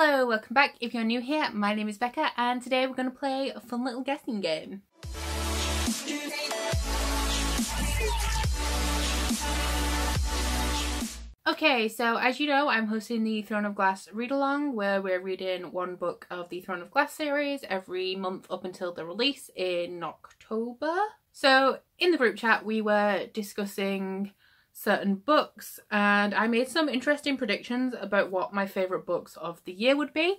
Hello, welcome back. If you're new here, my name is Becca and today we're going to play a fun little guessing game. Okay, so as you know, I'm hosting the Throne of Glass read-along where we're reading one book of the Throne of Glass series every month up until the release in October. So in the group chat we were discussing certain books and I made some interesting predictions about what my favourite books of the year would be,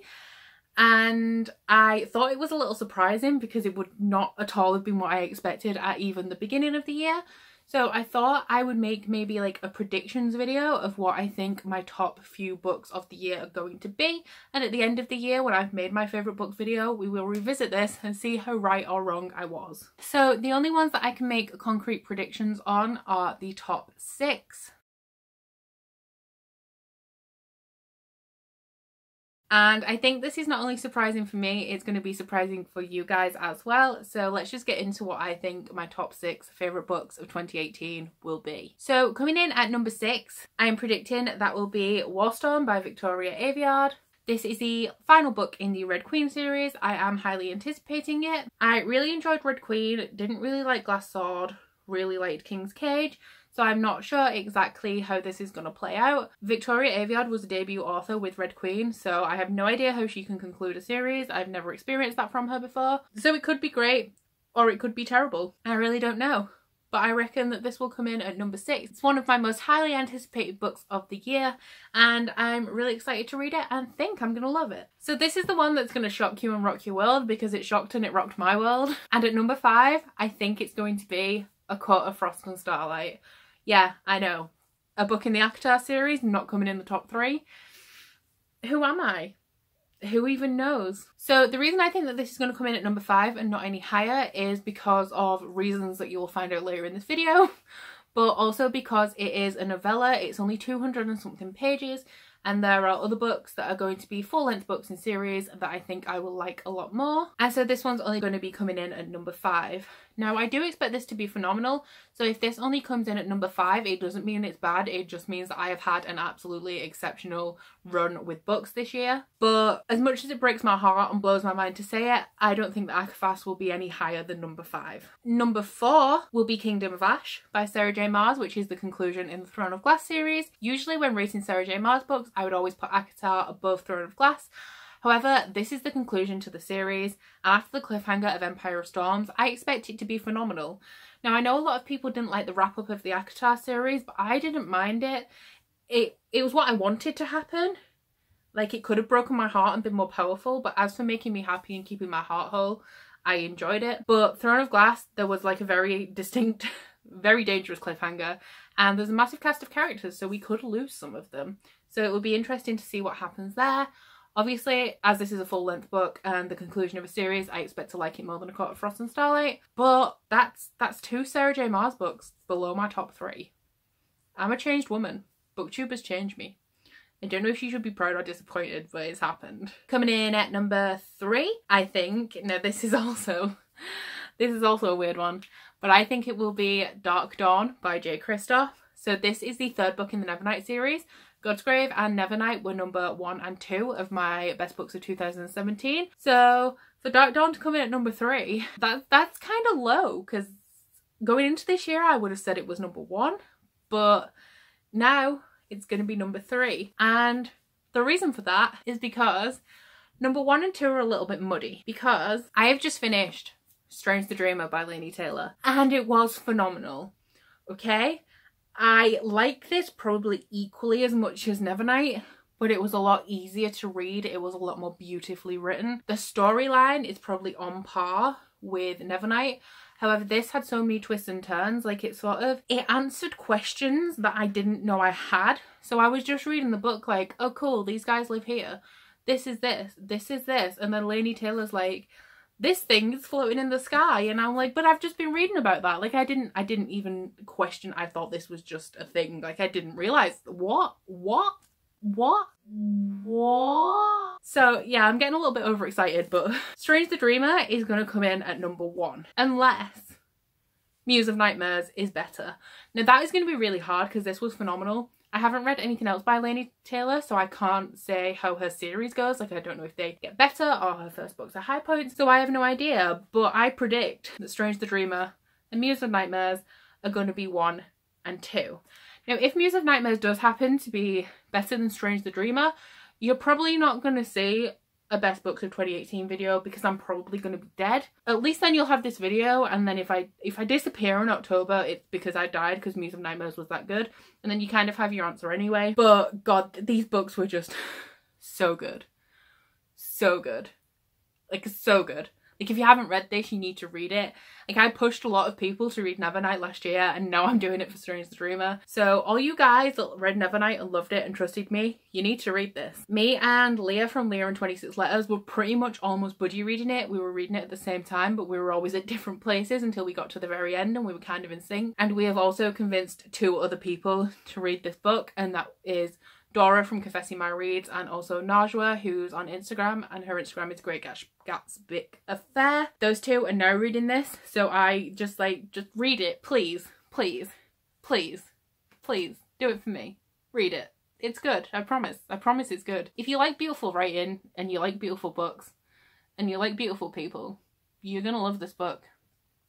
and I thought it was a little surprising because it would not at all have been what I expected at even the beginning of the year. So I thought I would make maybe like a predictions video of what I think my top few books of the year are going to be, and at the end of the year when I've made my favourite book video we will revisit this and see how right or wrong I was. So the only ones that I can make concrete predictions on are the top 6. And I think this is not only surprising for me, it's going to be surprising for you guys as well. So let's just get into what I think my top 6 favourite books of 2018 will be. So coming in at number 6, I am predicting that will be Warstorm by Victoria Aveyard. This is the final book in the Red Queen series. I am highly anticipating it. I really enjoyed Red Queen, didn't really like Glass Sword, really liked King's Cage. So I'm not sure exactly how this is going to play out. Victoria Aveyard was a debut author with Red Queen, so I have no idea how she can conclude a series. I've never experienced that from her before. So it could be great or it could be terrible. I really don't know. But I reckon that this will come in at number 6. It's one of my most highly anticipated books of the year and I'm really excited to read it and think I'm going to love it. So this is the one that's going to shock you and rock your world because it shocked and it rocked my world. And at number 5, I think it's going to be A Court of Frost and Starlight. Yeah, I know. A book in the ACOTAR series, not coming in the top 3. Who am I? Who even knows? So the reason I think that this is going to come in at number 5 and not any higher is because of reasons that you will find out later in this video, but also because it is a novella. It's only 200 and something pages, and there are other books that are going to be full-length books in series that I think I will like a lot more. And so this one's only going to be coming in at number 5. Now I do expect this to be phenomenal, so if this only comes in at number 5 it doesn't mean it's bad, it just means that I have had an absolutely exceptional run with books this year. But as much as it breaks my heart and blows my mind to say it, I don't think that ACOFAS will be any higher than number 5. Number 4 will be Kingdom of Ash by Sarah J Maas, which is the conclusion in the Throne of Glass series. Usually when rating Sarah J Maas books I would always put ACOTAR above Throne of Glass. However, this is the conclusion to the series, and after the cliffhanger of Empire of Storms, I expect it to be phenomenal. Now, I know a lot of people didn't like the wrap-up of the ACOTAR series, but I didn't mind it. It was what I wanted to happen. Like, it could have broken my heart and been more powerful, but as for making me happy and keeping my heart whole, I enjoyed it. But Throne of Glass, there was like a very distinct, very dangerous cliffhanger, and there's a massive cast of characters, so we could lose some of them. So it will be interesting to see what happens there. Obviously, as this is a full-length book and the conclusion of a series, I expect to like it more than A Court of Frost and Starlight. But that's 2 Sarah J Maas books below my top 3. I'm a changed woman. BookTube has changed me. I don't know if you should be proud or disappointed, but it's happened. Coming in at number 3, I think, now this is also a weird one, but I think it will be Dark Dawn by J. Kristoff. So this is the 3rd book in the Nevernight series. Godsgrave and Nevernight were number 1 and 2 of my best books of 2017. So for Dark Dawn to come in at number 3, that's kind of low, because going into this year I would have said it was number 1, but now it's going to be number 3. And the reason for that is because number 1 and 2 are a little bit muddy, because I have just finished Strange the Dreamer by Laini Taylor and it was phenomenal. Okay? I like this probably equally as much as Nevernight, but it was a lot easier to read. It was a lot more beautifully written. The storyline is probably on par with Nevernight. However, this had so many twists and turns. Like, it answered questions that I didn't know I had. So I was just reading the book like, oh cool, these guys live here. This is this. This is this. And then Laini Taylor's like, this thing is floating in the sky, and I'm like, but I've just been reading about that. Like, I didn't even question. I thought this was just a thing. Like, I didn't realize what. So yeah, I'm getting a little bit overexcited, but Strange the Dreamer is going to come in at number 1 unless Muse of Nightmares is better. Now that is going to be really hard because this was phenomenal I haven't read anything else by Laini Taylor, so I can't say how her series goes. Like, I don't know if they get better or her first books are high points, so I have no idea. But I predict that Strange the Dreamer and Muse of Nightmares are going to be 1 and 2. Now, if Muse of Nightmares does happen to be better than Strange the Dreamer, you're probably not going to see a best books of 2018 video because I'm probably going to be dead. At least then you'll have this video, and then if I disappear in October, it's because I died, because Muse of Nightmares was that good, and then you kind of have your answer anyway. But god, these books were just so good. So good. Like, so good. Like, if you haven't read this, you need to read it. Like, I pushed a lot of people to read Nevernight last year, and now I'm doing it for Strange the Dreamer. So all you guys that read Nevernight and loved it and trusted me, you need to read this. Me and Leah from Leah and 26 Letters were pretty much almost buddy reading it. We were reading it at the same time, but we were always at different places until we got to the very end and we were kind of in sync. And we have also convinced 2 other people to read this book, and that is Dora from Confessing My Reads, and also Najwa, who's on Instagram, and her Instagram is Great Gatsby Affair. Those 2 are now reading this, so I just read it, please, please, please, please, do it for me. Read it. It's good, I promise. I promise it's good. If you like beautiful writing, and you like beautiful books, and you like beautiful people, you're gonna love this book.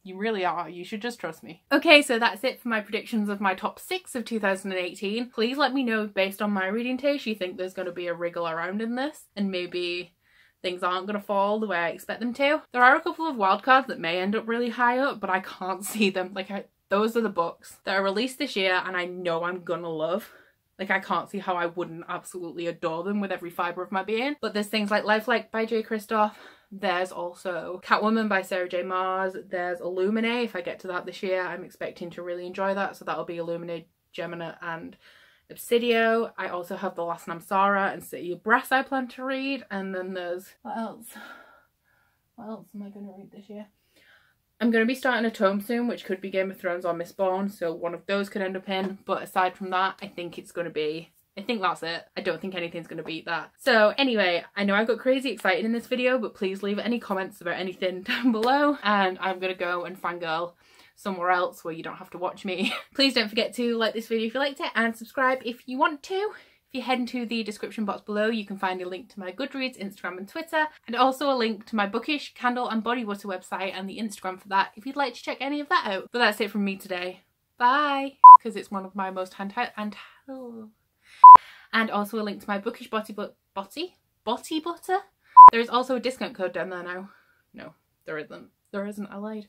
You really are. You should just trust me. Okay, so that's it for my predictions of my top 6 of 2018. Please let me know, based on my reading taste, you think there's going to be a wriggle around in this, and maybe things aren't going to fall the way I expect them to. There are a couple of wildcards that may end up really high up, but I can't see them. Like, those are the books that are released this year and I know I'm gonna love. Like, I can't see how I wouldn't absolutely adore them with every fibre of my being. But there's things like Lifelike by J. Kristoff. There's also Catwoman by Sarah J. Maas. There's Illuminae. If I get to that this year, I'm expecting to really enjoy that. So that'll be Illuminae, Gemina and Obsidio. I also have The Last Namsara and City of Brass I plan to read. And then there's... What else? What else am I going to read this year? I'm going to be starting a tome soon, which could be Game of Thrones or Mistborn, so one of those could end up in. But aside from that, I think it's going to be... I think that's it. I don't think anything's going to beat that. So anyway, I know I got crazy excited in this video, but please leave any comments about anything down below. And I'm going to go and fangirl somewhere else where you don't have to watch me. Please don't forget to like this video if you liked it, and subscribe if you want to. If you head into the description box below, you can find a link to my Goodreads, Instagram and Twitter, and also a link to my Bookish candle and body butter website and the Instagram for that if you'd like to check any of that out. But that's it from me today. Bye! Because it's one of my most and also a link to my Bookish body butter. There is also a discount code down there now. No, there isn't. There isn't, I lied.